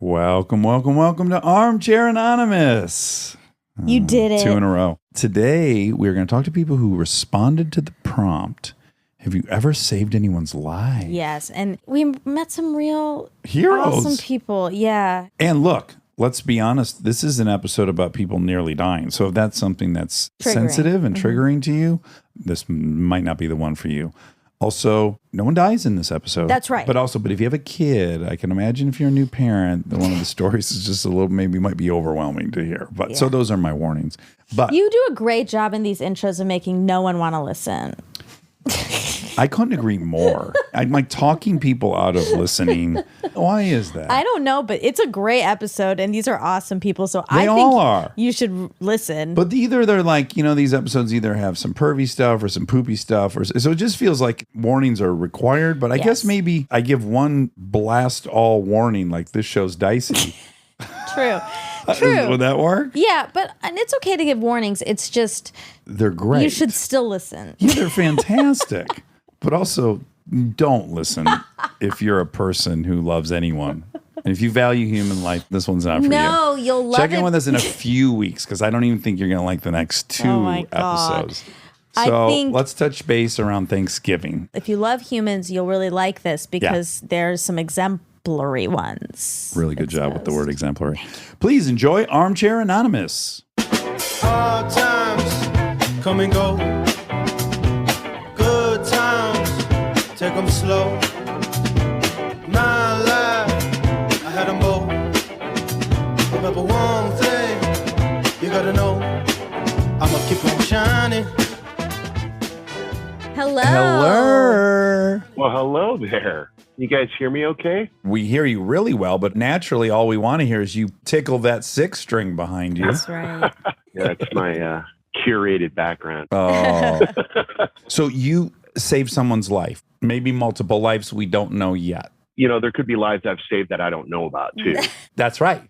Welcome to Armchair Anonymous. You did it. 2 in a row. Today, we're going to talk to people who responded to the prompt. Have you ever saved anyone's life? Yes, and we met some real heroes. awesome people. Yeah. And look, let's be honest, this is an episode about people nearly dying. So if that's something that's sensitive and triggering to you, this might not be the one for you. Also, no one dies in this episode. That's right. But if you have a kid, I can imagine if you're a new parent, one of the stories is just a little, maybe might be overwhelming to hear. But so those are my warnings. But you do a great job in these intros of making no one want to listen. I couldn't agree more. I'm like talking people out of listening. Why is that? I don't know, but it's a great episode, and these are awesome people. So I think you should listen. But either they're like, these episodes either have some pervy stuff or some poopy stuff, so it just feels like warnings are required. But I guess maybe I give one blast all warning, like this show's dicey. True. Would that work? Yeah, and it's okay to give warnings. It's just they're great. You should still listen. Yeah, they're fantastic. But also, don't listen if you're a person who loves anyone. And if you value human life, this one's not for you. No, you'll love it. Check in with us in a few weeks, because I don't even think you're going to like the next 2 episodes. So let's touch base around Thanksgiving. If you love humans, you'll really like this, because there's some exemplary ones. Really good job with the word exemplary. Please enjoy Armchair Anonymous. Hard times come and go. Good times, take them slow. My life, I had them both. Remember one thing, you gotta know, I'ma keep on shining. Hello. Well, hello there. You guys hear me okay? We hear you really well, but naturally all we want to hear is you tickle that 6 string behind you. That's right. Yeah, that's my curated background. Oh. So you saved someone's life, maybe multiple lives we don't know yet. There could be lives I've saved that I don't know about, too. That's right.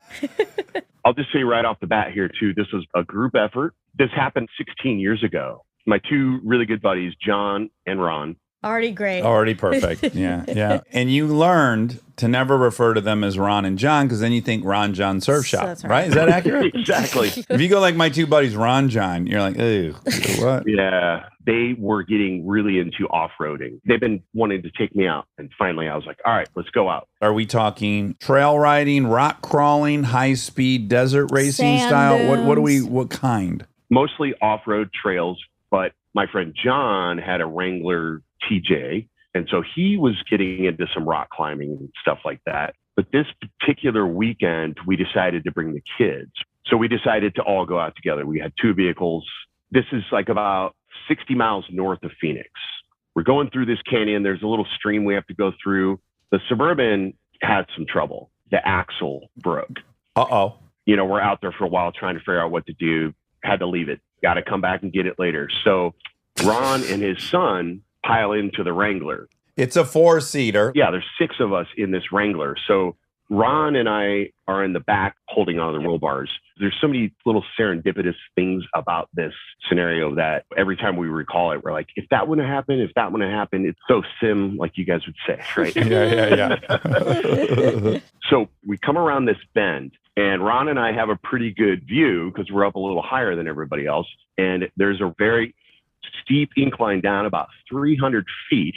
I'll just say right off the bat here, too, this was a group effort. This happened 16 years ago. My 2 really good buddies, John and Ron. Already great. Already perfect. Yeah. And you learned to never refer to them as Ron and John, because then you think Ron John Surf Shop, That's right? Is that accurate? Exactly. If you go like my 2 buddies, Ron John, you're like, ew, what? Yeah, they were getting really into off-roading. They've been wanting to take me out. And finally, I was like, all right, let's go out. Are we talking trail riding, rock crawling, high-speed desert racing Sand style? dunes. What kind? Mostly off-road trails, but my friend John had a Wrangler TJ, and so he was getting into some rock climbing and stuff like that. But this particular weekend, we decided to bring the kids. So we decided to all go out together. We had 2 vehicles. This is like about 60 miles north of Phoenix. We're going through this canyon. There's a little stream we have to go through. The Suburban had some trouble. The axle broke. Uh-oh. We're out there for a while trying to figure out what to do. Had to leave it. Got to come back and get it later. So Ron and his son pile into the Wrangler. It's a 4-seater. Yeah, there's 6 of us in this Wrangler. So Ron and I are in the back holding on to the roll bars. There's so many little serendipitous things about this scenario that every time we recall it, we're like, if that wouldn't happen, it's so sim, like you guys would say, right? Yeah. So we come around this bend, and Ron and I have a pretty good view because we're up a little higher than everybody else. And there's a very steep incline down about 300 feet.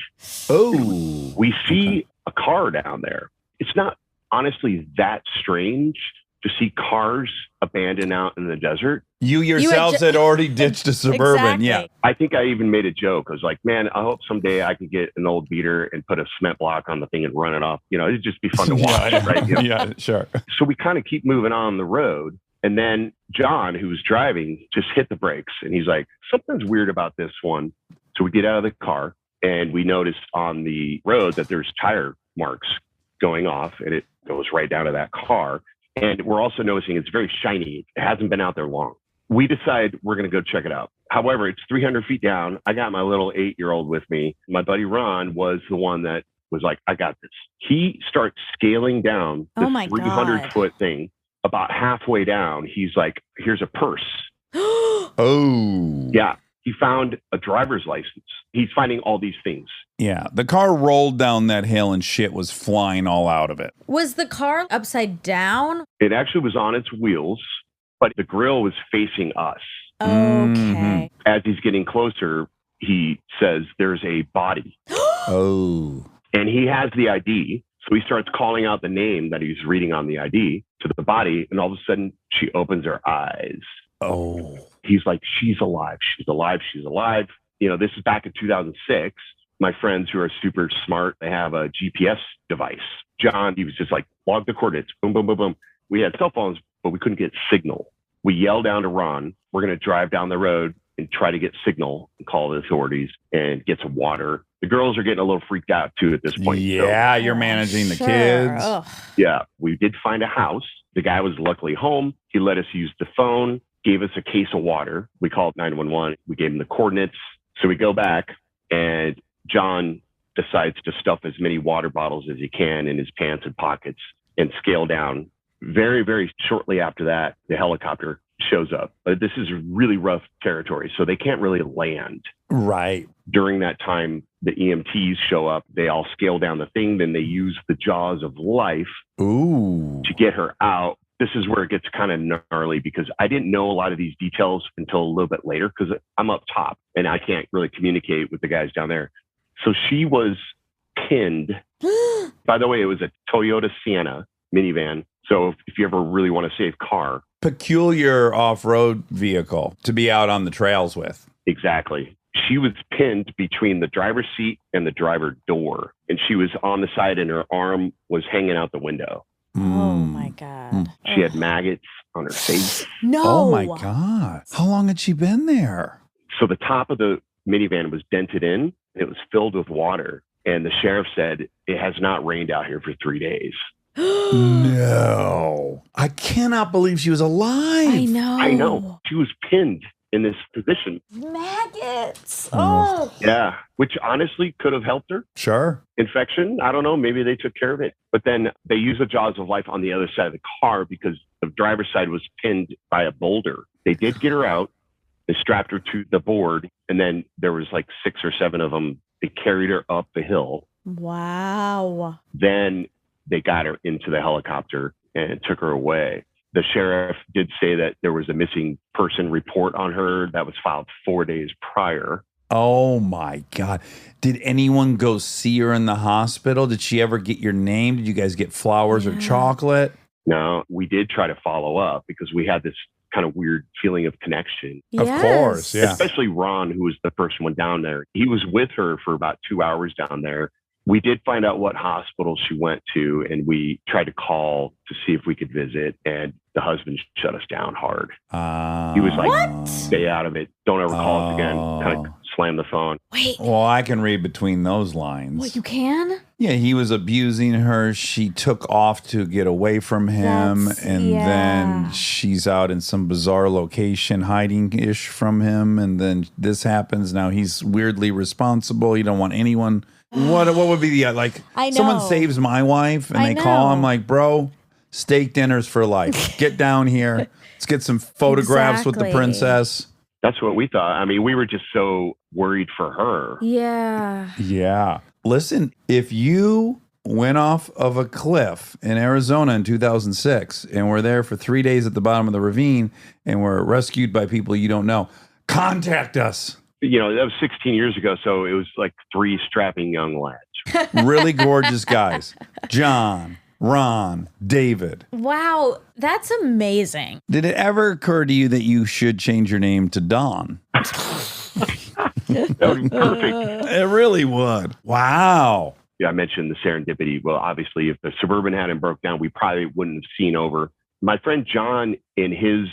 Oh, we see a car down there. It's not honestly that strange to see cars abandoned out in the desert. You yourselves had already ditched a Suburban. Exactly. Yeah. I think I even made a joke. I was like, man, I hope someday I could get an old beater and put a cement block on the thing and run it off. It'd just be fun to watch, right? Yeah, sure. So we kind of keep moving on the road. And then John, who was driving, just hit the brakes. And he's like, something's weird about this one. So we get out of the car, and we noticed on the road that there's tire marks going off, and it goes right down to that car. And we're also noticing it's very shiny. It hasn't been out there long. We decide we're going to go check it out. However, it's 300 feet down. I got my little 8-year-old with me. My buddy Ron was the one that was like, I got this. He starts scaling down this 300-foot thing. About halfway down, he's like, here's a purse. Oh. Yeah. He found a driver's license. He's finding all these things. Yeah. The car rolled down that hill and shit was flying all out of it. Was the car upside down? It actually was on its wheels, but the grill was facing us. Okay. Mm-hmm. As he's getting closer, he says, there's a body. Oh. And he has the ID. So he starts calling out the name that he's reading on the ID to the body. And all of a sudden, she opens her eyes. Oh. He's like, she's alive. She's alive. She's alive. You know, this is back in 2006. My friends who are super smart, they have a GPS device. John, he was just like, log the coordinates. Boom, boom, boom, boom. We had cell phones, but we couldn't get signal. We yelled down to Ron, we're going to drive down the road and try to get signal and call the authorities and get some water. The girls are getting a little freaked out too at this point. Yeah, so, you're managing the kids. Ugh. Yeah, we did find a house. The guy was luckily home. He let us use the phone, gave us a case of water. We called 911. We gave him the coordinates. So we go back and John decides to stuff as many water bottles as he can in his pants and pockets and scale down. Very, very shortly after that, the helicopter shows up. This is really rough territory, so they can't really land. Right. During that time, the EMTs show up. They all scale down the thing. Then they use the jaws of life Ooh. to get her out. This is where it gets kind of gnarly because I didn't know a lot of these details until a little bit later because I'm up top and I can't really communicate with the guys down there. So she was pinned. By the way, it was a Toyota Sienna minivan. So if you ever really want to save car. Peculiar off-road vehicle to be out on the trails with. Exactly. She was pinned between the driver's seat and the driver door. And she was on the side and her arm was hanging out the window. Oh my God. She had maggots on her face. No. Oh my God. How long had she been there? So the top of the minivan was dented in and it was filled with water. And the sheriff said, it has not rained out here for 3 days. No. I cannot believe she was alive. I know. She was pinned in this position. Maggots. Oh. Yeah. Which honestly could have helped her. Sure. Infection. I don't know. Maybe they took care of it. But then they used the jaws of life on the other side of the car because the driver's side was pinned by a boulder. They did get her out. They strapped her to the board. And then there was like 6 or 7 of them. They carried her up the hill. Wow. Then they got her into the helicopter and took her away. The sheriff did say that there was a missing person report on her that was filed 4 days prior. Oh my God. Did anyone go see her in the hospital? Did she ever get your name? Did you guys get flowers or chocolate? No, we did try to follow up because we had this kind of weird feeling of connection. Yes. Of course, yeah. Especially Ron, who was the first one down there. He was with her for about 2 hours down there. We did find out what hospital she went to, and we tried to call to see if we could visit, and the husband shut us down hard. He was like, What? Stay out of it. Don't ever call us again. Kind of slam the phone. Wait. Well, I can read between those lines. What, you can? Yeah, he was abusing her. She took off to get away from him. Then she's out in some bizarre location hiding-ish from him. And then this happens. Now he's weirdly responsible. He don't want anyone. What would be the, like, I know. Someone saves my wife and they call. I'm like, bro, steak dinners for life. Get down here. Let's get some photographs with the princess. That's what we thought. I mean, we were just so worried for her. Yeah. Yeah. Listen, if you went off of a cliff in Arizona in 2006 and were there for 3 days at the bottom of the ravine and were rescued by people you don't know, contact us. You know, that was 16 years ago, so it was like 3 strapping young lads. Really gorgeous guys. John, Ron, David. Wow, that's amazing. Did it ever occur to you that you should change your name to Don? That would be perfect. It really would. Wow. Yeah, I mentioned the serendipity. Well, obviously, if the Suburban hadn't broke down, we probably wouldn't have seen over. My friend John, in his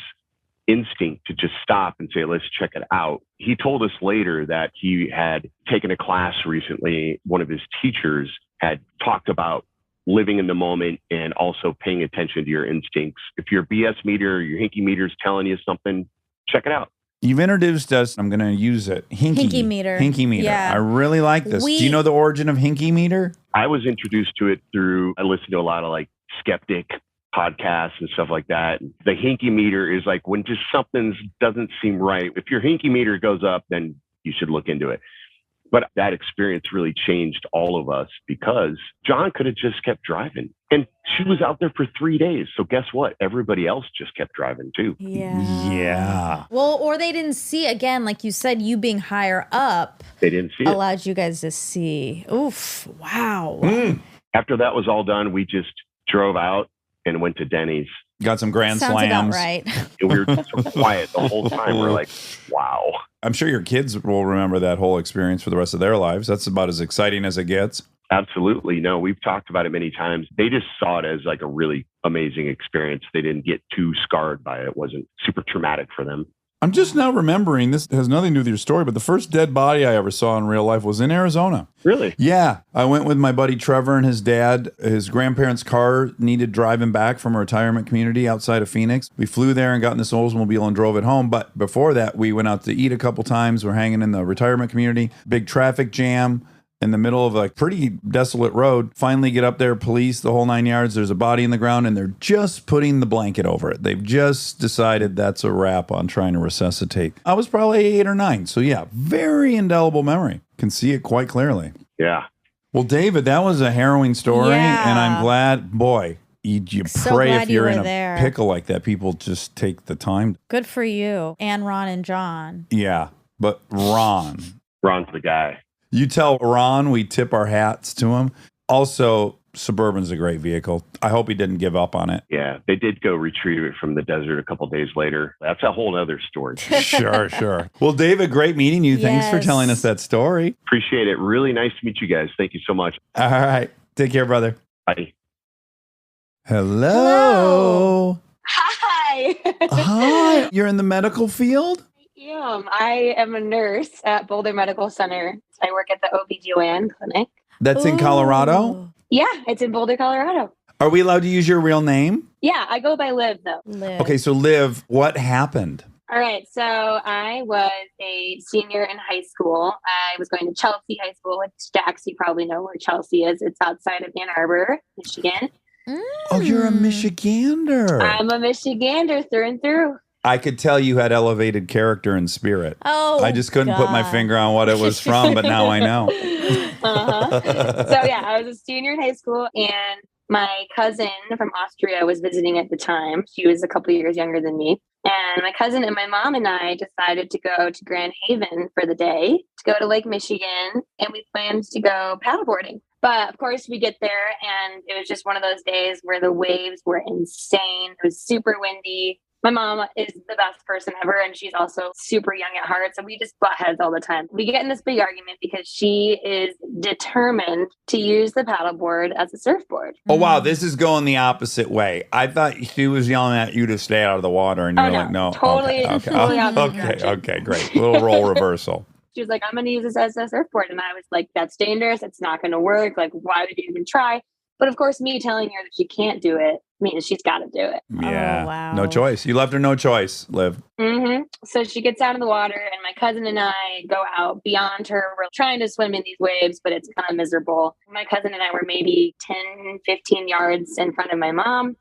instinct to just stop and say, let's check it out, he told us later that he had taken a class recently. One of his teachers had talked about living in the moment and also paying attention to your instincts. If your BS meter, your hinky meter is telling you something, check it out. You've introduced us. I'm going to use it. Hinky meter. Hinky meter. Yeah. I really like this. Do you know the origin of hinky meter? I was introduced to it through, I listened to a lot of like skeptic podcasts and stuff like that. The hinky meter is like when just something doesn't seem right. If your hinky meter goes up, then you should look into it. But that experience really changed all of us because John could have just kept driving. And she was out there for 3 days. So guess what? Everybody else just kept driving too. Yeah. Well, or they didn't see, again, like you said, you being higher up. They didn't see it. Allowed you guys to see. Oof. Wow. After that was all done, we just drove out and went to Denny's. Got some grand Sounds slams. About right. And we were just so quiet the whole time. We're like, wow. I'm sure your kids will remember that whole experience for the rest of their lives. That's about as exciting as it gets. Absolutely. No, we've talked about it many times. They just saw it as like a really amazing experience. They didn't get too scarred by it. It wasn't super traumatic for them. I'm just now remembering, this has nothing to do with your story, but the first dead body I ever saw in real life was in Arizona. Really? Yeah. I went with my buddy Trevor and his dad. His grandparents' car needed driving back from a retirement community outside of Phoenix. We flew there and got in this Oldsmobile and drove it home. But before that, we went out to eat a couple times. We're hanging in the retirement community. Big traffic jam in the middle of a pretty desolate road. Finally get up there, police, the whole 9 yards. There's a body in the ground, and they're just putting the blanket over it. They've just decided that's a wrap on trying to resuscitate. I was probably 8 or 9. So yeah, very indelible memory. Can see it quite clearly. Yeah. Well, David, that was a harrowing story, and I'm glad, boy, you pray if you're in a pickle like that, people just take the time. Good for you. And Ron and John. Yeah, but Ron's the guy. You tell Ron we tip our hats to him. Also, Suburban's a great vehicle. I hope he didn't give up on it. Yeah, they did go retrieve it from the desert a couple days later. That's a whole other story. Sure. Well, David, great meeting you. Thanks for telling us that story. Appreciate it. Really nice to meet you guys. Thank you so much. All right. Take care, brother. Bye. Hello. Hi. Hi. You're in the medical field? I am a nurse at Boulder Medical Center. I work at the OBGYN clinic. That's in Colorado? Yeah, it's in Boulder, Colorado. Are we allowed to use your real name? Yeah, I go by Liv, though. Okay, so Liv, what happened? All right, so I was a senior in high school. I was going to Chelsea High School, which Dax, you probably know where Chelsea is. It's outside of Ann Arbor, Michigan. Oh, you're a Michigander. I'm a Michigander through and through. I could tell you had elevated character and spirit. Oh, I just couldn't put my finger on what it was from, but now I know. So yeah, I was a senior in high school, and my cousin from Austria was visiting at the time. She was a couple years younger than me. And my cousin and my mom and I decided to go to Grand Haven for the day, to go to Lake Michigan, and we planned to go paddleboarding. But of course, we get there, and it was just one of those days where the waves were insane. It was super windy. My mom is the best person ever, and she's also super young at heart. So we just butt heads all the time. We get in this big argument because she is determined to use the paddleboard as a surfboard. Oh, wow. This is going the opposite way. I thought she was yelling at you to stay out of the water, and you're like, no. Totally Okay, great. Little role reversal. She was like, I'm going to use this as a surfboard. And I was like, that's dangerous. It's not going to work. Like, why would you even try? But of course, me telling her that she can't do it means she's got to do it. Yeah. Oh, wow. No choice. You left her no choice, Liv. Mm-hmm. So she gets out of the water, and my cousin and I go out beyond her. We're trying to swim in these waves, but it's kind of miserable. My cousin and I were maybe 10, 15 yards in front of my mom.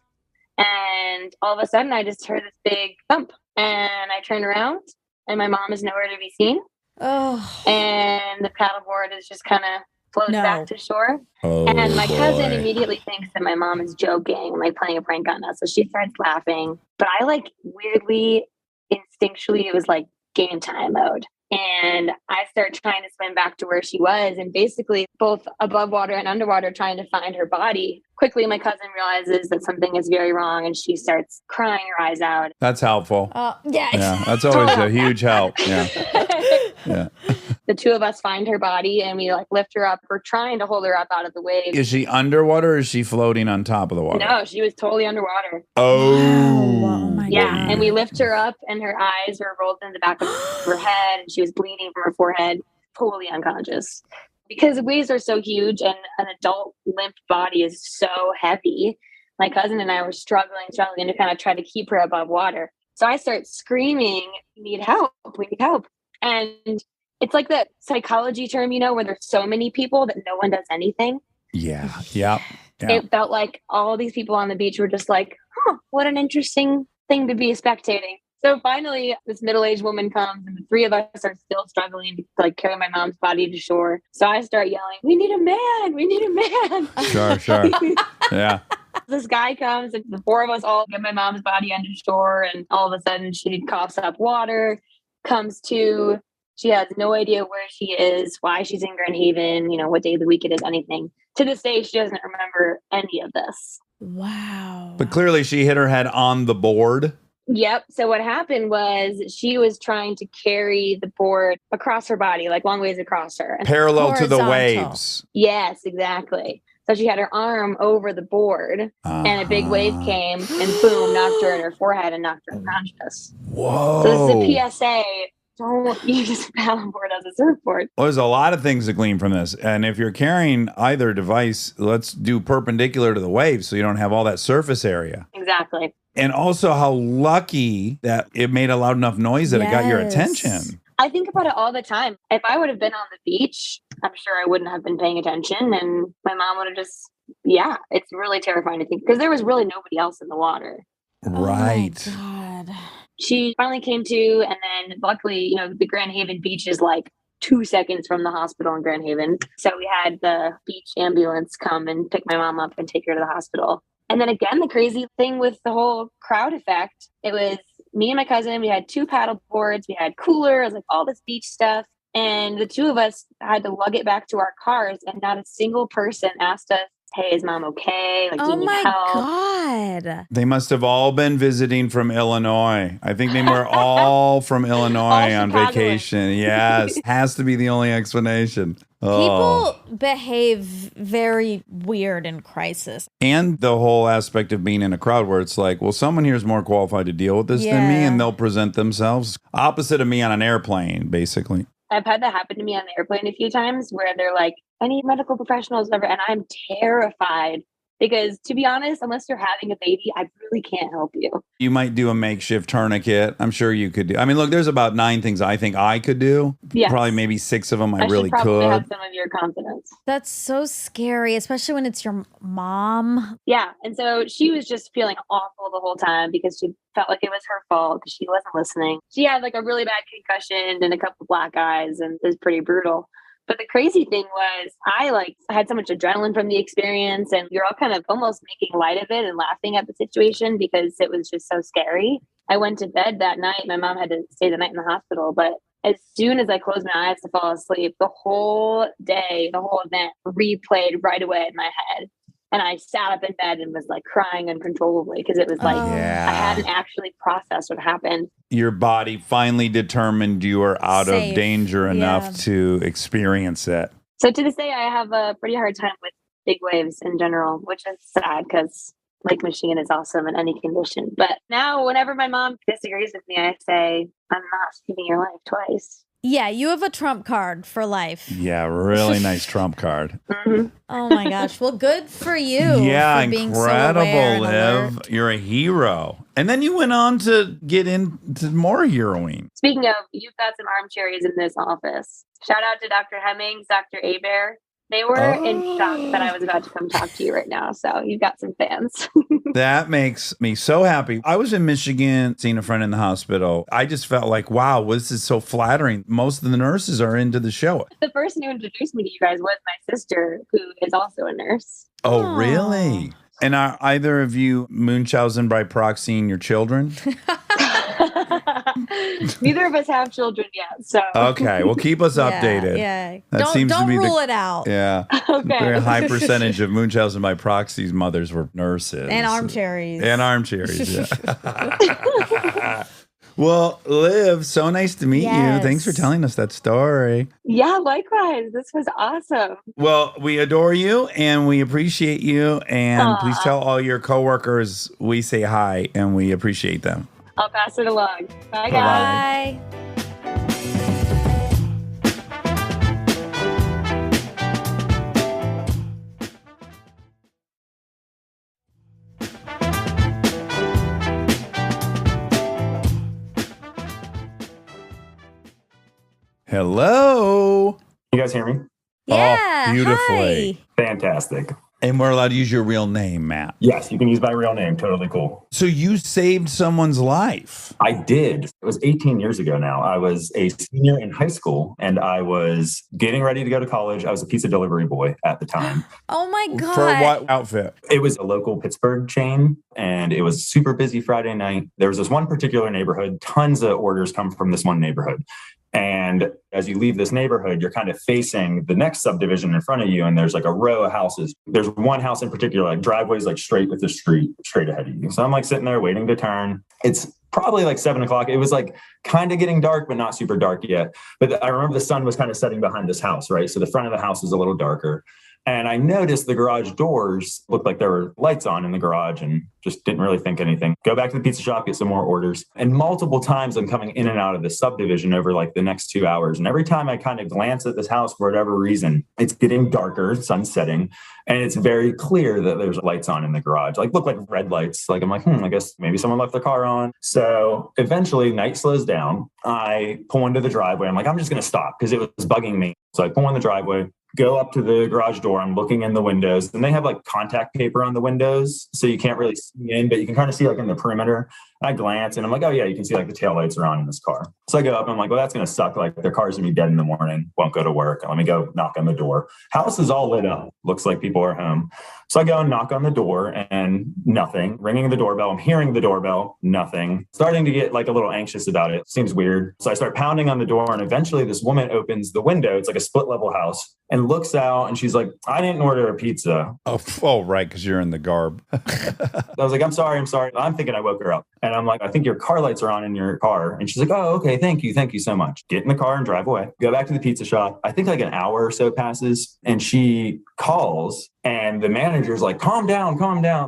And all of a sudden, I just heard this big thump. And I turned around, and my mom is nowhere to be seen. Oh. And the paddleboard is just kind of floats back to shore. Oh, and my cousin immediately thinks that my mom is joking, like playing a prank on us. So she starts laughing. But I weirdly, instinctually, it was like game time mode. And I start trying to swim back to where she was, and basically both above water and underwater trying to find her body. Quickly, my cousin realizes that something is very wrong, and she starts crying her eyes out. That's helpful. Yeah, that's always a huge help. Yeah. The two of us find her body, and we lift her up. We're trying to hold her up out of the waves. Is she underwater, or is she floating on top of the water? No, she was totally underwater. Oh my God. And we lift her up, and her eyes were rolled in the back of her head, and she was bleeding from her forehead, totally unconscious. Because the waves are so huge, and an adult limp body is so heavy. My cousin and I were struggling to kind of try to keep her above water. So I start screaming, we need help. And it's like the psychology term, where there's so many people that no one does anything. Yeah. It felt like all these people on the beach were just like, what an interesting thing to be spectating. So finally, this middle-aged woman comes, and the three of us are still struggling to like carry my mom's body to shore. So I start yelling, "We need a man! We need a man!" Sure. Yeah. This guy comes, and the four of us all get my mom's body under shore, and all of a sudden she coughs up water, comes to. She has no idea where she is, why she's in Grand Haven, what day of the week it is, anything. To this day, she doesn't remember any of this. Wow. But clearly she hit her head on the board. Yep. So what happened was she was trying to carry the board across her body, like long ways across her. Parallel to the waves. Yes, exactly. So she had her arm over the board and a big wave came and boom, knocked her in her forehead and knocked her unconscious. Whoa. So this is a PSA. Don't use a paddleboard as a surfboard. Well, there's a lot of things to glean from this. And if you're carrying either device, let's do perpendicular to the wave so you don't have all that surface area. Exactly. And also how lucky that it made a loud enough noise that it got your attention. I think about it all the time. If I would have been on the beach, I'm sure I wouldn't have been paying attention. And my mom would have just, it's really terrifying to think because there was really nobody else in the water. Right. Oh my God. She finally came to, and then luckily, the Grand Haven beach is like 2 seconds from the hospital in Grand Haven. So we had the beach ambulance come and pick my mom up and take her to the hospital. And then again, the crazy thing with the whole crowd effect, it was me and my cousin. We had 2 paddle boards. We had coolers, like all this beach stuff. And the 2 of us had to lug it back to our cars. And not a single person asked us, "Hey, is mom okay? Like, do you need help?" God. They must have all been visiting from Illinois. I think they were all from Illinois on vacation. Yes. Has to be the only explanation. People behave very weird in crisis. And the whole aspect of being in a crowd where it's like, well, someone here is more qualified to deal with this than me, and they'll present themselves opposite of me on an airplane, basically. I've had that happen to me on the airplane a few times where they're like, "I need medical professionals over," and I'm terrified because, to be honest, unless you're having a baby, I really can't help you. You might do a makeshift tourniquet. I'm sure you could do. I mean, look, there's about 9 things I think I could do. Yes. Probably maybe 6 of them I really should probably could. Have some of your confidence. That's so scary, especially when it's your mom. Yeah. And so she was just feeling awful the whole time because she felt like it was her fault because she wasn't listening. She had like a really bad concussion and a couple black eyes, and it was pretty brutal. But the crazy thing was I had so much adrenaline from the experience, and we were all kind of almost making light of it and laughing at the situation because it was just so scary. I went to bed that night. My mom had to stay the night in the hospital, but as soon as I closed my eyes to fall asleep, the whole day, the whole event replayed right away in my head. And I sat up in bed and was like crying uncontrollably because it was like I hadn't actually processed what happened. Your body finally determined you were out of danger enough to experience it. So to this day, I have a pretty hard time with big waves in general, which is sad because Lake Michigan is awesome in any condition. But now whenever my mom disagrees with me, I say, "I'm not saving your life twice." Yeah, you have a trump card for life. Yeah, really nice trump card. Mm-hmm. Oh my gosh. Well, good for you. Yeah, for being incredible, so Liv. You're a hero. And then you went on to get into more heroing. Speaking of, you've got some Armcherries in this office. Shout out to Dr. Hemmings, Dr. Aber. They were in shock that I was about to come talk to you right now. So you've got some fans. That makes me so happy. I was in Michigan seeing a friend in the hospital. I just felt like, wow, this is so flattering. Most of the nurses are into the show. The person who introduced me to you guys was my sister, who is also a nurse. Oh, really? And are either of you Munchausen by proxying your children? Neither of us have children yet, so okay. Well, keep us updated. Yeah, that seems don't to be rule it out. Yeah, okay. Very high percentage of Munchausen by proxy's mothers were nurses and Armcherries. Yeah. Well, Liv, so nice to meet you. Thanks for telling us that story. Yeah, likewise. This was awesome. Well, we adore you and we appreciate you. And please tell all your coworkers we say hi and we appreciate them. I'll pass it along. Bye, guys. Bye. Hello. You guys hear me? Yeah. Oh, beautifully. Hi. Fantastic. And we're allowed to use your real name, Matt. Yes, you can use my real name. Totally cool. So you saved someone's life. I did. It was 18 years ago now. I was a senior in high school and I was getting ready to go to college. I was a pizza delivery boy at the time. Oh my God. For what outfit? It was a local Pittsburgh chain and it was super busy Friday night. There was this one particular neighborhood. Tons of orders come from this one neighborhood. And as you leave this neighborhood, you're kind of facing the next subdivision in front of you. And there's like a row of houses. There's one house in particular, like driveways, like straight with the street, straight ahead of you. So I'm like sitting there waiting to turn. It's probably like 7:00. It was like kind of getting dark, but not super dark yet. But I remember the sun was kind of setting behind this house, right? So the front of the house was a little darker. And I noticed the garage doors looked like there were lights on in the garage and just didn't really think anything. Go back to the pizza shop, get some more orders. And multiple times I'm coming in and out of this subdivision over like the next 2 hours. And every time I kind of glance at this house for whatever reason, it's getting darker, sun's setting. And it's very clear that there's lights on in the garage, like look like red lights. Like I'm like, I guess maybe someone left their car on. So eventually night slows down. I pull into the driveway. I'm like, I'm just going to stop because it was bugging me. So I pull in the driveway, go up to the garage door. I'm looking in the windows and they have like contact paper on the windows. So you can't really see in, but you can kind of see like in the perimeter. I glance and I'm like, oh yeah, you can see like the taillights are on in this car. So I go up and I'm like, well, that's going to suck. Like their car's going to be dead in the morning. Won't go to work. Let me go knock on the door. House is all lit up. Looks like people are home. So I go and knock on the door and nothing. Ringing the doorbell. I'm hearing the doorbell. Nothing. Starting to get like a little anxious about it. Seems weird. So I start pounding on the door and eventually this woman opens the window. It's like a split level house and looks out and she's like, I didn't order a pizza. Oh right. Because you're in the garb. I was like, I'm sorry. I'm thinking I woke her up. And I'm like, I think your car lights are on in your car. And she's like, oh, okay. Thank you so much. Get in the car and drive away. Go back to the pizza shop. I think like an hour or so passes and she calls and the manager's like, calm down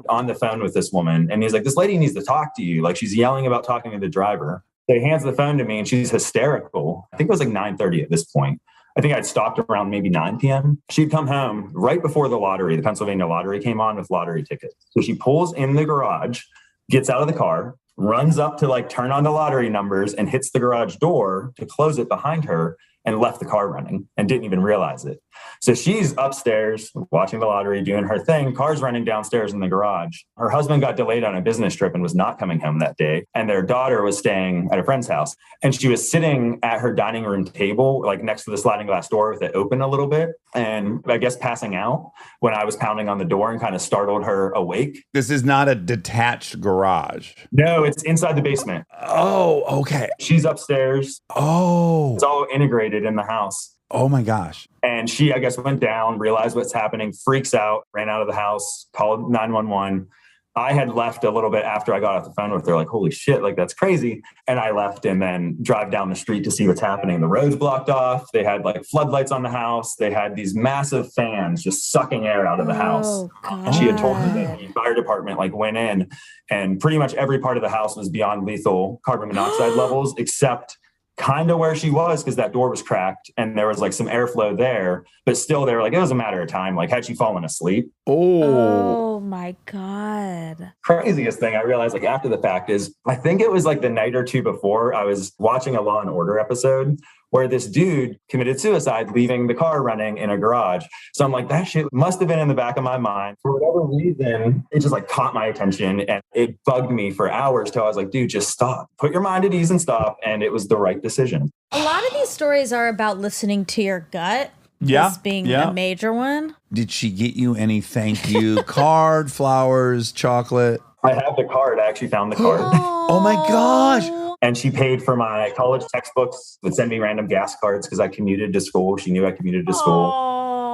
on the phone with this woman. And he's like, this lady needs to talk to you. Like she's yelling about talking to the driver. So he hands the phone to me and she's hysterical. I think it was like 9:30 at this point. I think I'd stopped around maybe 9 p.m. She'd come home right before the lottery. The Pennsylvania lottery came on with lottery tickets. So she pulls in the garage, gets out of the car, runs up to like turn on the lottery numbers and hits the garage door to close it behind her and left the car running and didn't even realize it. So she's upstairs watching the lottery, doing her thing. Car's running downstairs in the garage. Her husband got delayed on a business trip and was not coming home that day. And their daughter was staying at a friend's house. And she was sitting at her dining room table, like next to the sliding glass door with it open a little bit. And I guess passing out when I was pounding on the door and kind of startled her awake. This is not a detached garage. No, it's inside the basement. Oh, okay. She's upstairs. Oh. It's all integrated in the house. Oh my gosh. And she, I guess, went down, realized what's happening, freaks out, ran out of the house, called 911. I had left a little bit after I got off the phone with her, like, holy shit, like that's crazy. And I left and then drive down the street to see what's happening. The road's blocked off. They had like floodlights on the house. They had these massive fans just sucking air out of the house. And she had told me that the fire department like went in and pretty much every part of the house was beyond lethal carbon monoxide levels, except kind of where she was because that door was cracked and there was like some airflow there, but still they were like, it was a matter of time. Like had she fallen asleep? Oh my God. Craziest thing I realized like after the fact is I think it was like the night or two before I was watching a Law and Order episode where this dude committed suicide, leaving the car running in a garage. So I'm like, that shit must have been in the back of my mind. For whatever reason, it just like caught my attention and it bugged me for hours till I was like, dude, just stop. Put your mind at ease and stop. And it was the right decision. A lot of these stories are about listening to your gut. Yeah. This being a major one. Did she get you any thank you card, flowers, chocolate? I have the card. I actually found the card. Oh my gosh. And she paid for my college textbooks, would send me random gas cards because I commuted to school. She knew I commuted to school.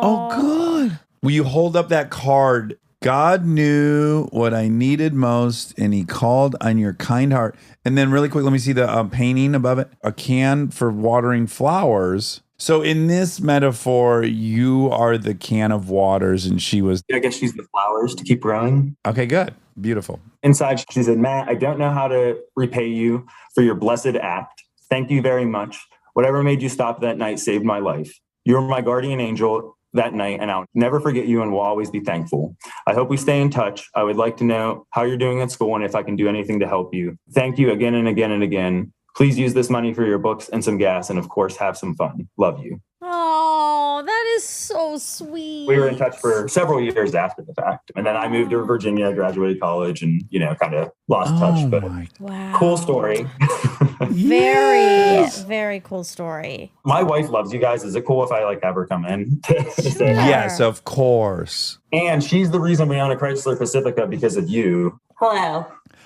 Oh, good. Will you hold up that card? God knew what I needed most, and he called on your kind heart. And then really quick, let me see the painting above it. A can for watering flowers. So in this metaphor, you are the can of waters, and she was... I guess she's the flowers to keep growing. Okay, good. Beautiful. Inside, she said, Matt, I don't know how to repay you for your blessed act. Thank you very much. Whatever made you stop that night saved my life. You were my guardian angel that night, and I'll never forget you and will always be thankful. I hope we stay in touch. I would like to know how you're doing at school and if I can do anything to help you. Thank you again and again and again. Please use this money for your books and some gas, and of course, have some fun. Love you. Oh, Oh, that is so sweet. We were in touch for several years after the fact. And then I moved to Virginia, graduated college, and, kind of lost touch. But wow. Cool story. Very, very cool story. My wife loves you guys. Is it cool if I have her come in to say hi? Yes, of course. And she's the reason we own a Chrysler Pacifica because of you. Hello.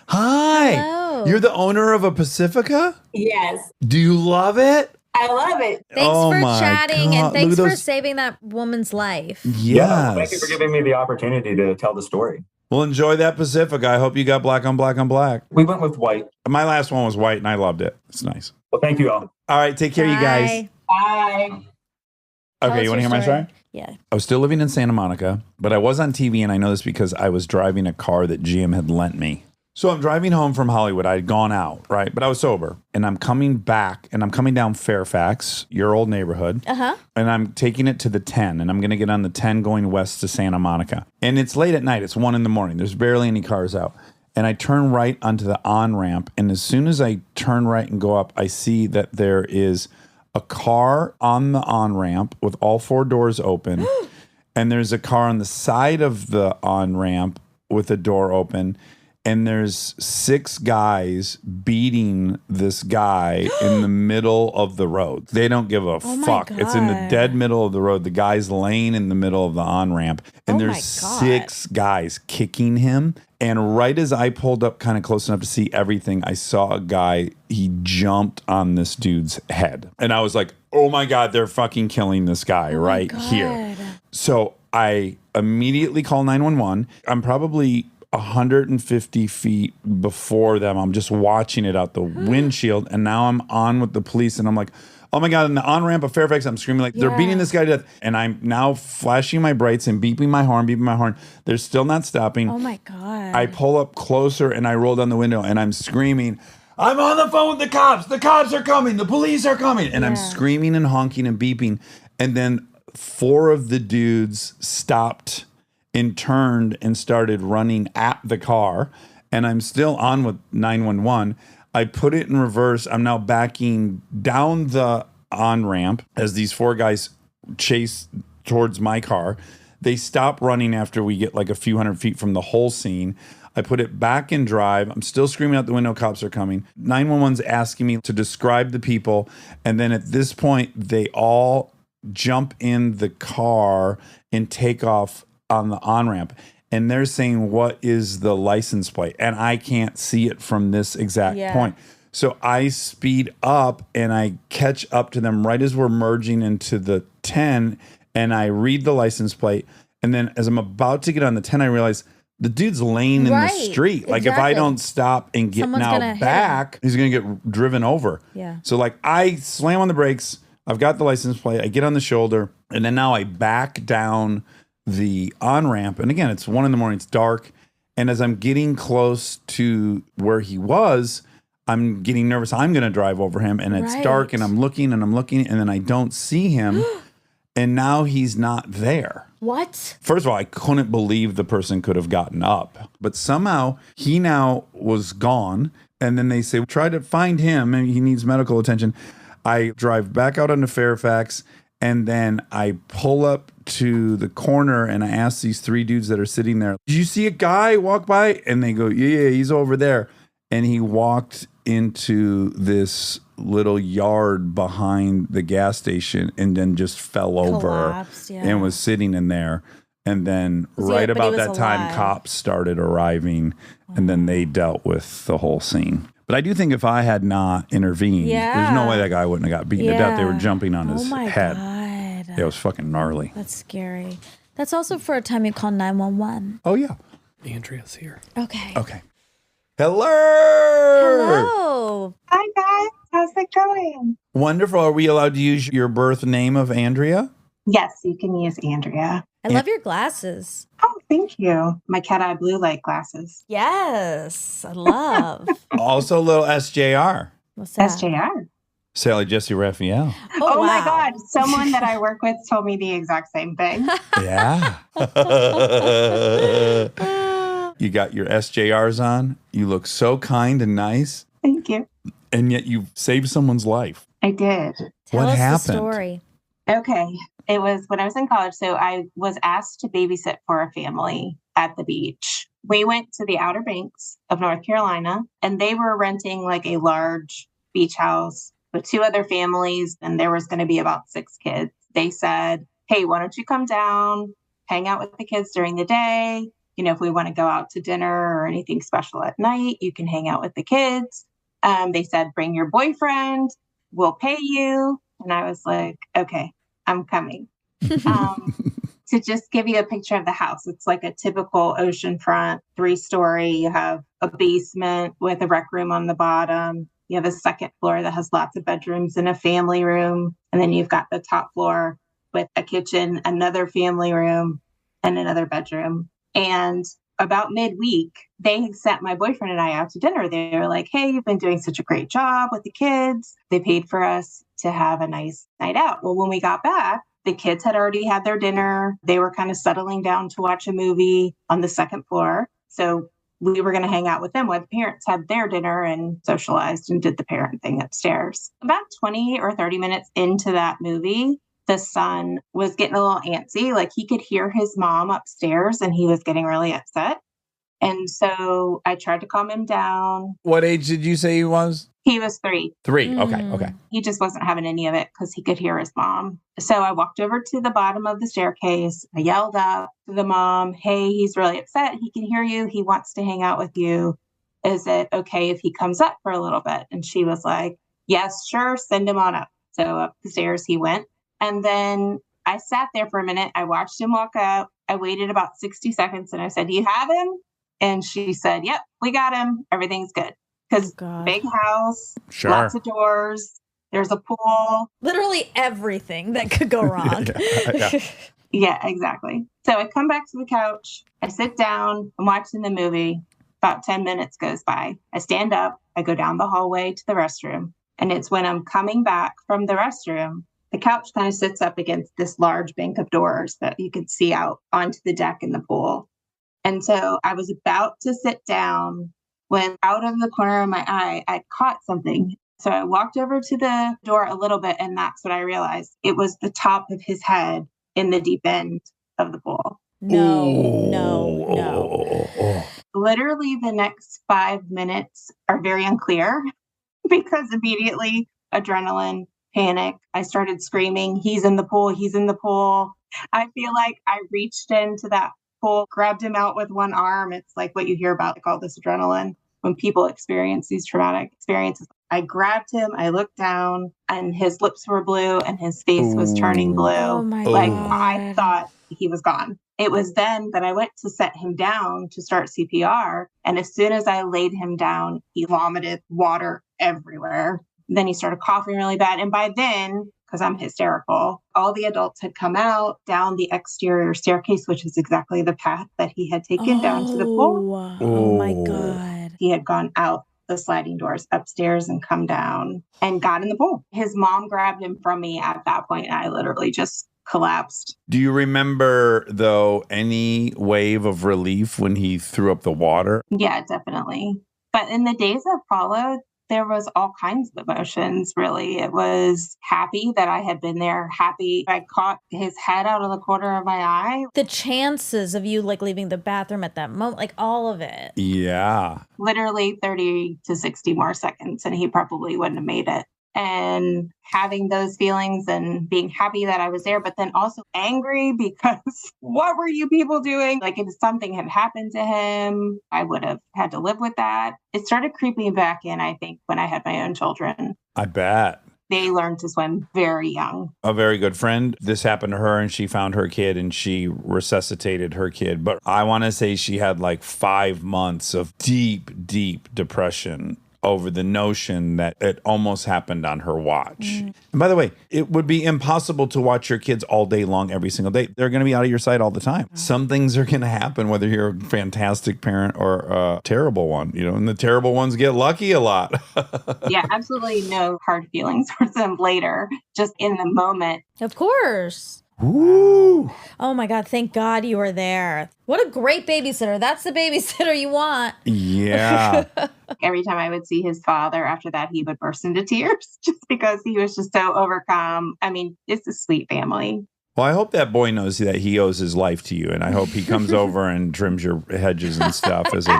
Hi. Hello. You're the owner of a Pacifica? Yes. Do you love it? I love it. Thanks for chatting God. and thanks for saving that woman's life. Yes. Yeah, thank you for giving me the opportunity to tell the story. Well, enjoy that Pacifica. I hope you got black on black on black. We went with white. My last one was white and I loved it. It's nice. Well, thank you all. All right. Take care, you guys. Bye. Okay, you want to hear my story? Yeah. I was still living in Santa Monica, but I was on TV, and I know this because I was driving a car that GM had lent me. So I'm driving home from Hollywood. I had gone out, right? But I was sober. And I'm coming back, and I'm coming down Fairfax, your old neighborhood. Uh-huh. And I'm taking it to the 10, and I'm going to get on the 10 going west to Santa Monica. And it's late at night. It's 1 a.m. There's barely any cars out. And I turn right onto the on-ramp. And as soon as I turn right and go up, I see that there is a car on the on-ramp with all 4 doors open. And there's a car on the side of the on-ramp with a door open. And there's 6 guys beating this guy in the middle of the road. They don't give a fuck. It's in the dead middle of the road. The guy's laying in the middle of the on-ramp. And there's 6 guys kicking him. And right as I pulled up kind of close enough to see everything, I saw a guy, he jumped on this dude's head. And I was like, oh my God, they're fucking killing this guy right here. So I immediately call 911. I'm probably 150 feet before them. I'm just watching it out the windshield. And now I'm on with the police. And I'm like, oh my God, in the on-ramp of Fairfax, I'm screaming like, they're beating this guy to death. And I'm now flashing my brights and beeping my horn. They're still not stopping. Oh my God. I pull up closer and I roll down the window and I'm screaming, I'm on the phone with the cops. The cops are coming. The police are coming. And I'm screaming and honking and beeping. And then 4 of the dudes stopped and turned and started running at the car. And I'm still on with 911. I put it in reverse. I'm now backing down the on-ramp as these 4 guys chase towards my car. They stop running after we get like a few hundred feet from the whole scene. I put it back in drive. I'm still screaming out the window, cops are coming. 911's asking me to describe the people. And then at this point, they all jump in the car and take off on the on-ramp. And they're saying, what is the license plate? And I can't see it from this exact point. So I speed up and I catch up to them right as we're merging into the 10. And I read the license plate. And then as I'm about to get on the 10, I realize the dude's laying in the street. Like if I don't stop and get back, he's going to get driven over. Yeah. So like I slam on the brakes. I've got the license plate. I get on the shoulder. And then now I back down the on-ramp. And again, it's 1 a.m. It's dark. And as I'm getting close to where he was, I'm getting nervous. I'm going to drive over him. And it's dark and I'm looking. And then I don't see him. And now he's not there. What? First of all, I couldn't believe the person could have gotten up. But somehow he now was gone. And then they say, try to find him. And he needs medical attention. I drive back out onto Fairfax. And then I pull up to the corner and I ask these 3 dudes that are sitting there, did you see a guy walk by? And they go, yeah, he's over there. And he walked into this little yard behind the gas station and then just fell over and was sitting in there. And then right about that time, cops started arriving and then they dealt with the whole scene. But I do think if I had not intervened, there's no way that guy wouldn't have got beaten to death. They were jumping on his head. God. It was fucking gnarly. That's scary. That's also for a time you call 911. Oh, yeah. Andrea's here. Okay. Hello. Hi, guys. How's it going? Wonderful. Are we allowed to use your birth name of Andrea? Yes, you can use Andrea. I love your glasses. Oh, thank you. My cat-eye blue light glasses. Yes, I love. Also a little SJR. What's that? SJR. Sally Jesse Raphael. Oh my God. Someone that I work with told me the exact same thing. Yeah. You got your SJRs on. You look so kind and nice. Thank you. And yet you saved someone's life. I did. Tell what us happened? The story. Okay. It was when I was in college. So I was asked to babysit for a family at the beach. We went to the Outer Banks of North Carolina, and they were renting like a large beach house with 2 other families, and there was going to be about 6 kids. They said, hey, why don't you come down, hang out with the kids during the day? You know, if we want to go out to dinner or anything special at night, you can hang out with the kids. They said, bring your boyfriend, we'll pay you. And I was like, okay, I'm coming. To just give you a picture of the house, it's like a typical oceanfront 3-story. You have a basement with a rec room on the bottom. You have a second floor that has lots of bedrooms and a family room. And then you've got the top floor with a kitchen, another family room, and another bedroom. And about midweek, they had sent my boyfriend and I out to dinner. They were like, hey, you've been doing such a great job with the kids. They paid for us to have a nice night out. Well, when we got back, the kids had already had their dinner. They were kind of settling down to watch a movie on the second floor. So we were going to hang out with them while the parents had their dinner and socialized and did the parent thing upstairs. About 20 or 30 minutes into that movie, the son was getting a little antsy. Like he could hear his mom upstairs and he was getting really upset. And so I tried to calm him down. What age did you say he was? He was 3. 3. Okay. He just wasn't having any of it because he could hear his mom. So I walked over to the bottom of the staircase. I yelled up to the mom, hey, he's really upset. He can hear you. He wants to hang out with you. Is it okay if he comes up for a little bit? And she was like, yes, sure. Send him on up. So up the stairs he went. And then I sat there for a minute. I watched him walk out. I waited about 60 seconds and I said, do you have him? And she said, yep, we got him. Everything's good. Because big house, lots of doors, there's a pool. Literally everything that could go wrong. Yeah, exactly. So I come back to the couch. I sit down. I'm watching the movie. About 10 minutes goes by. I stand up. I go down the hallway to the restroom. And it's when I'm coming back from the restroom, the couch kind of sits up against this large bank of doors that you could see out onto the deck in the pool. And so I was about to sit down when out of the corner of my eye, I caught something. So I walked over to the door a little bit, and that's what I realized. It was the top of his head in the deep end of the pool. No. Literally the next 5 minutes are very unclear because immediately adrenaline, panic. I started screaming, he's in the pool, he's in the pool. I feel like I reached into that pool, grabbed him out with one arm. It's like what you hear about, like all this adrenaline when people experience these traumatic experiences. I grabbed him, I looked down, and his lips were blue and his face was turning blue. Oh my God. God. I thought he was gone. It was then that I went to set him down to start CPR. And as soon as I laid him down, he vomited water everywhere. Then he started coughing really bad. And by then, because I'm hysterical, all the adults had come out down the exterior staircase, which is exactly the path that he had taken down to the pool. Oh my God. He had gone out the sliding doors upstairs and come down and got in the pool. His mom grabbed him from me at that point, and I literally just collapsed. Do you remember, though, any wave of relief when he threw up the water? Yeah, definitely. But in the days that followed, there was all kinds of emotions, really. It was happy that I had been there, happy I caught his head out of the corner of my eye. The chances of you like leaving the bathroom at that moment, like all of it. Yeah. Literally 30 to 60 more seconds, and he probably wouldn't have made it. And having those feelings and being happy that I was there, but then also angry because what were you people doing? Like if something had happened to him, I would have had to live with that. It started creeping back in, I think, when I had my own children. I bet. They learned to swim very young. A very good friend, this happened to her and she found her kid and she resuscitated her kid. But I want to say she had like 5 months of deep, deep depression over the notion that it almost happened on her watch. And by the way, it would be impossible to watch your kids all day long, every single day. They're going to be out of your sight all the time. Some things are going to happen, whether you're a fantastic parent or a terrible one, you know, and the terrible ones get lucky a lot. Yeah, absolutely no hard feelings for them later, just in the moment. Of course. Woo! Oh my God, thank God you were there. What a great babysitter. That's the babysitter you want. Yeah. Every time I would see his father after that, he would burst into tears just because he was just so overcome. I mean, it's a sweet family. Well, I hope that boy knows that he owes his life to you, and I hope he comes over and trims your hedges and stuff as a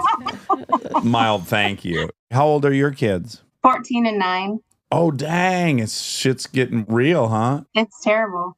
mild thank you. How old are your kids? 14 and 9. Oh, dang. Shit's getting real, huh? It's terrible.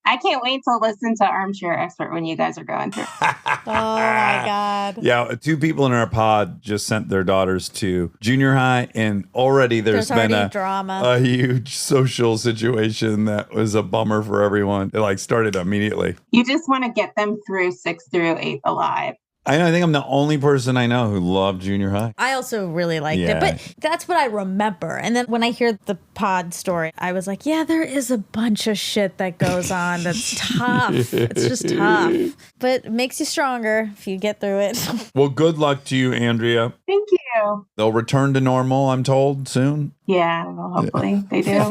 I can't wait to listen to Armchair Expert when you guys are going through. Oh, my God. Yeah, 2 people in our pod just sent their daughters to junior high, and already there's been a drama. A huge social situation that was a bummer for everyone. It started immediately. You just want to get them through 6th through 8th alive. I think I'm the only person I know who loved junior high. I also really liked it, but that's what I remember. And then when I hear the pod story, I was like, yeah, there is a bunch of shit that goes on that's tough. It's just tough, but it makes you stronger if you get through it. Well, good luck to you, Andrea. Thank you. They'll return to normal, I'm told, soon. Yeah, well, hopefully they do.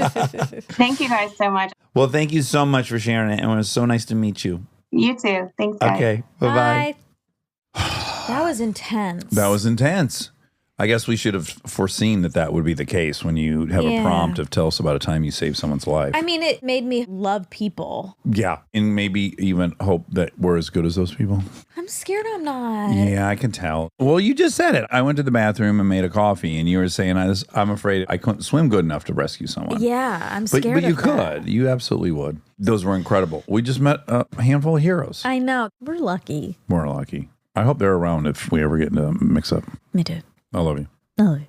Thank you guys so much. Well, thank you so much for sharing it. And it was so nice to meet you. You too. Thanks, guys. Okay, bye-bye. Bye. That was intense. That was intense. I guess we should have foreseen that would be the case when you have a prompt of tell us about a time you saved someone's life. I mean, it made me love people. Yeah. And maybe even hope that we're as good as those people. I'm scared I'm not. Yeah, I can tell. Well, you just said it. I went to the bathroom and made a coffee, and you were saying, I'm afraid I couldn't swim good enough to rescue someone. Yeah, I'm scared But you of that. could. You absolutely would. Those were incredible. We just met a handful of heroes. I know. We're lucky. We're lucky. I hope they're around if we ever get into a mix-up. Me too. I love you. I love you.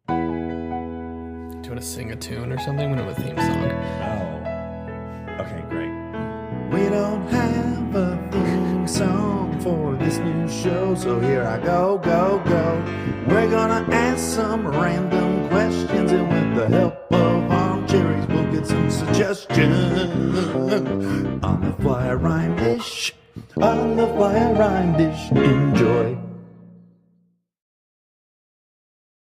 Do you want to sing a tune or something? We don't have a theme song. Oh. Okay, great. We don't have a theme song for this new show, so here I go. We're gonna ask some random questions, and with the help of Armcherries, we'll get some suggestions. On the fly, rhyme dish. Enjoy.